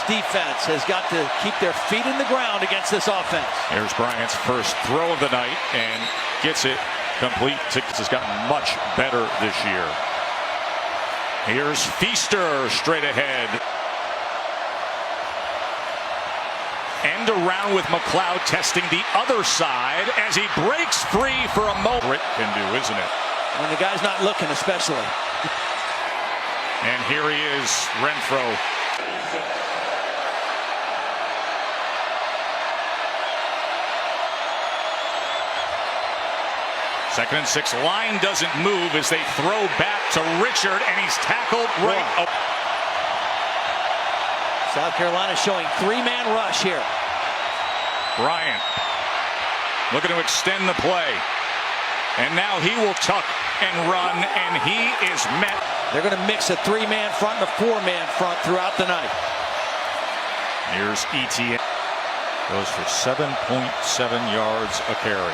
defense has got to keep their feet in the ground against this offense. Here's Bryant's first throw of the night and gets it complete. Has gotten much better this year. Here's Feaster straight ahead. End around with McLeod testing the other side as he breaks free for a moment. It can do, isn't it? When the guy's not looking, especially. And here he is, Renfro. Second and 6. Line doesn't move as they throw back to Richard, and he's tackled right. Oh. South Carolina showing three-man rush here. Bryant looking to extend the play. And now he will tuck and run, and he is met. They're going to mix a three-man front and a four-man front throughout the night. Here's ETN. Goes for 7.7 yards a carry.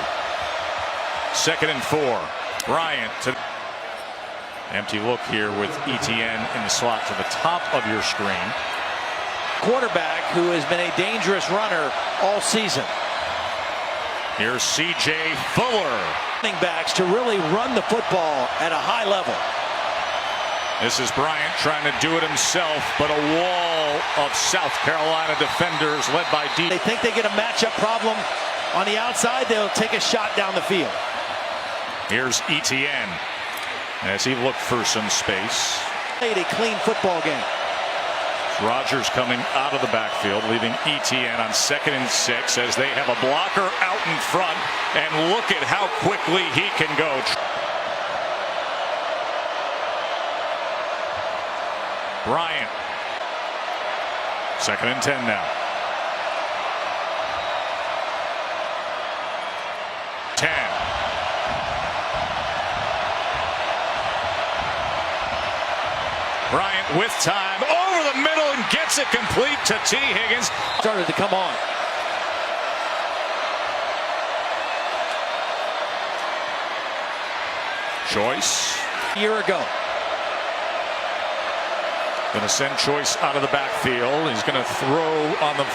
Second and 4. Bryant to empty look here with ETN in the slot to the top of your screen. Quarterback who has been a dangerous runner all season. Here's C.J. Fuller. Running backs to really run the football at a high level. This is Bryant trying to do it himself, but a wall of South Carolina defenders led by D. They think they get a matchup problem on the outside. They'll take a shot down the field. Here's ETN as he looked for some space. Played a clean football game. Rodgers coming out of the backfield, leaving ETN on 2nd and 6 as they have a blocker out in front. And look at how quickly he can go. Bryant. 2nd and 10 now. 10. Bryant with time over the middle and gets it complete to T. Higgins. Started to come on. Choice. A year ago. Going to send Choice out of the backfield. He's going to throw on the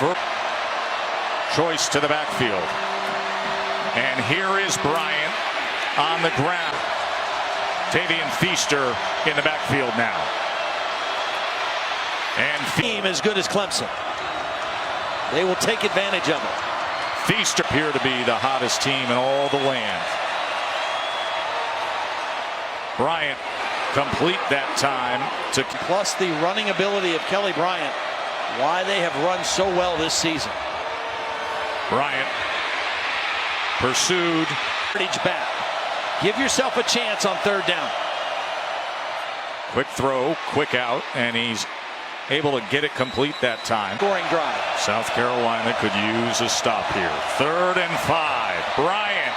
Choice to the backfield. And here is Bryant on the ground. Tavian Feaster in the backfield now. And team as good as Clemson. They will take advantage of it. Feaster appear to be the hottest team in all the land. Bryant complete that time to plus the running ability of Kelly Bryant. Why they have run so well this season. Bryant pursued. Back. Give yourself a chance on 3rd down. Quick throw, quick out, and he's able to get it complete that time. Scoring drive. South Carolina could use a stop here. 3rd and 5. Bryant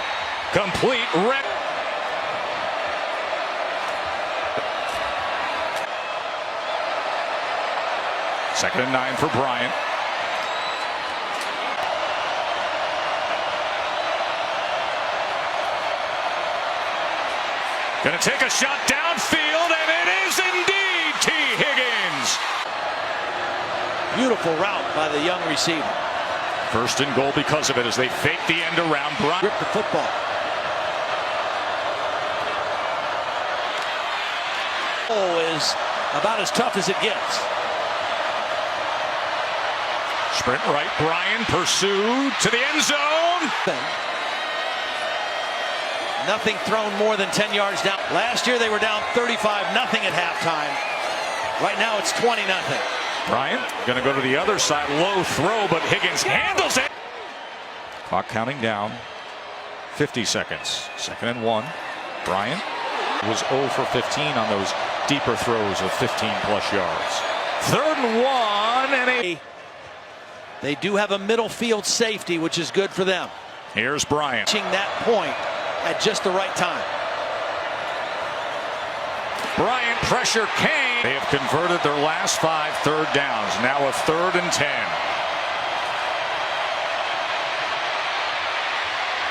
complete. Second and 9 for Bryant. Going to take a shot downfield, and it is indeed T. Higgins. Beautiful route by the young receiver. 1st and goal because of it as they fake the end around. Bryant grip the football. Oh, is about as tough as it gets. Sprint right. Bryant pursued to the end zone. Nothing thrown more than 10 yards down. Last year they were down 35-0 at halftime. Right now it's 20-0. Bryant going to go to the other side. Low throw, but Higgins handles it. Clock counting down. 50 seconds. 2nd and 1. Bryant was 0 for 15 on those deeper throws of 15+ yards. 3rd and 1 and they do have a middle field safety, which is good for them. Here's Bryant. Reaching that point at just the right time. Bryant pressure came. They have converted their last 5 3rd downs. Now a 3rd and 10.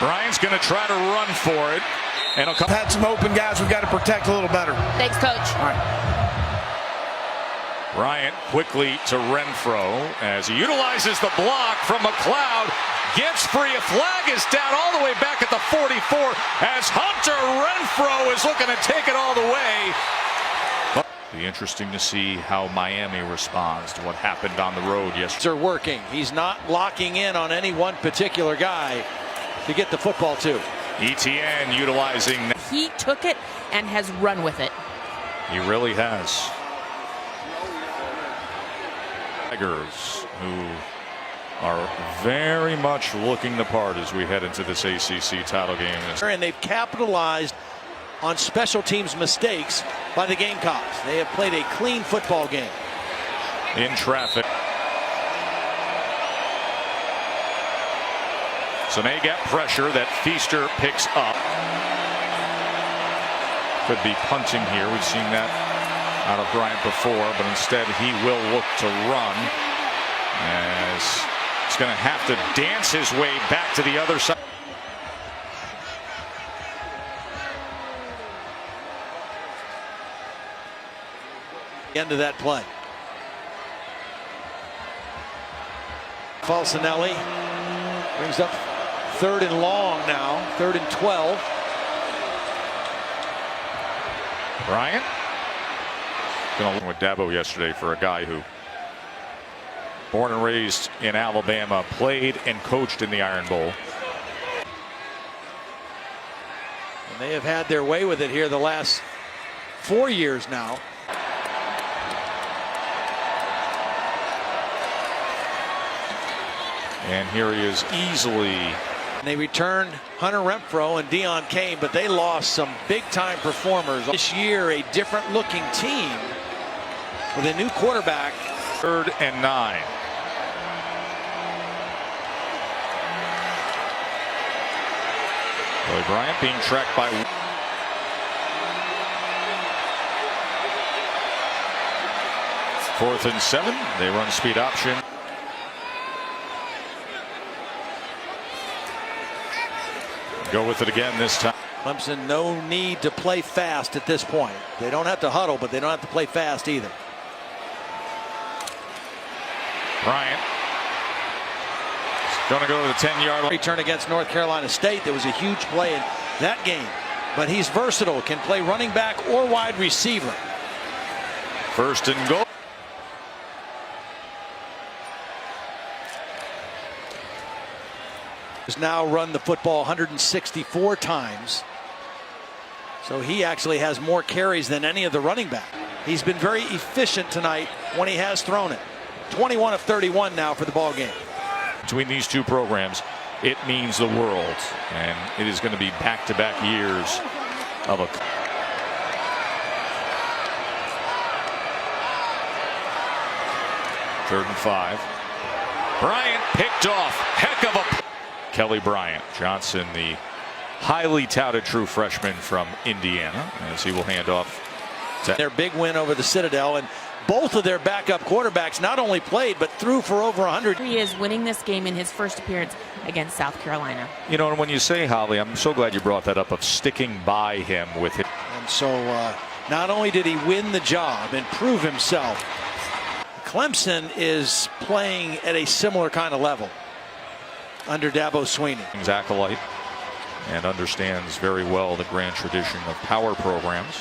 Bryant's going to try to run for it. And We've had some open guys we've got to protect a little better. Thanks, Coach. All right. Bryant quickly to Renfro as he utilizes the block from McLeod. Gets free. A flag is down all the way back at the 44 as Hunter Renfro is looking to take it all the way. Be interesting to see how Miami responds to what happened on the road yesterday. Are working. He's not locking in on any one particular guy to get the football to. ETN utilizing. He took it and has run with it. He really has. Tigers, who are very much looking the part as we head into this ACC title game. And they've capitalized on special teams mistakes by the Gamecocks. They have played a clean football game. In traffic. Some A-gap pressure that Feaster picks up. Could be punting here. We've seen that out of Bryant before, but instead he will look to run as he's going to have to dance his way back to the other side. End of that play. Falcinelli brings up 3rd and long now, 3rd and 12. Bryant going with Dabo yesterday for a guy who born and raised in Alabama, played and coached in the Iron Bowl. And they have had their way with it here the last 4 years now. And here he is easily. They returned Hunter Renfro and Deion Kane, but they lost some big-time performers. This year, a different-looking team with a new quarterback. 3rd and 9. Billy Bryant being tracked by. 4th and 7. They run speed option. Go with it again this time. Clemson, no need to play fast at this point. They don't have to huddle, but they don't have to play fast either. Bryant going to go to the 10-yard line. Return against North Carolina State. There was a huge play in that game. But he's versatile, can play running back or wide receiver. 1st and goal. Has now run the football 164 times. So he actually has more carries than any of the running back. He's been very efficient tonight when he has thrown it. 21 of 31 now for the ball game. Between these two programs, it means the world, and it is going to be back-to-back years of a. 3rd and 5. Bryant picked off. Heck of a. Kelly Bryant. Johnson, the highly touted true freshman from Indiana, as he will hand off to their big win over the Citadel, and both of their backup quarterbacks not only played but threw for over 100. He is winning this game in his first appearance against South Carolina. You know, and when you say, Holly, I'm so glad you brought that up, of sticking by him with it. And so not only did he win the job and prove himself, Clemson is playing at a similar kind of level under Dabo Swinney. Acolyte, and understands very well the grand tradition of power programs.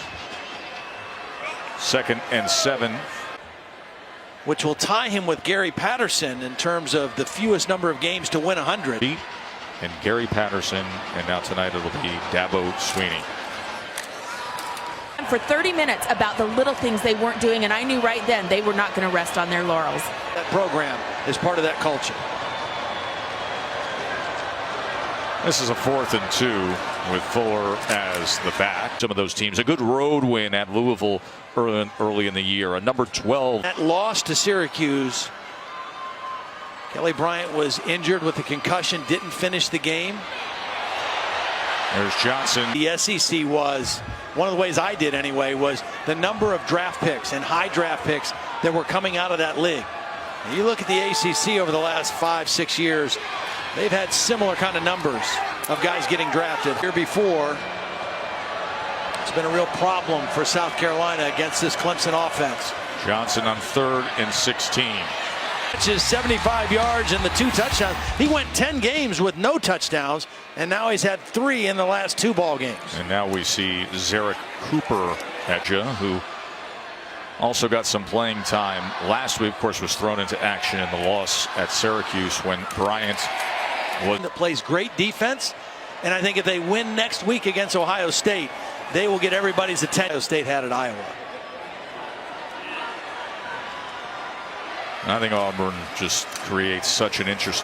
2nd and 7. Which will tie him with Gary Patterson in terms of the fewest number of games to win 100. And Gary Patterson, and now tonight it'll be Dabo Swinney. For 30 minutes about the little things they weren't doing, and I knew right then they were not going to rest on their laurels. That program is part of that culture. This is a 4th and 2 with Fuller as the back. Some of those teams, a good road win at Louisville early in the year, a number 12. That loss to Syracuse. Kelly Bryant was injured with a concussion, didn't finish the game. There's Johnson. The SEC was, one of the ways I did anyway, was the number of draft picks and high draft picks that were coming out of that league. And you look at the ACC over the last 5-6 years, they've had similar kind of numbers of guys getting drafted. Here before, it's been a real problem for South Carolina against this Clemson offense. Johnson on 3rd and 16. Catches 75 yards and the 2 touchdowns. He went 10 games with no touchdowns, and now he's had 3 in the last 2 ball games. And now we see Zarek Cooper who also got some playing time last week. Of course, was thrown into action in the loss at Syracuse when Bryant was. That plays great defense, and I think if they win next week against Ohio State, they will get everybody's attention. Ohio State had at Iowa. I think Auburn just creates such an interesting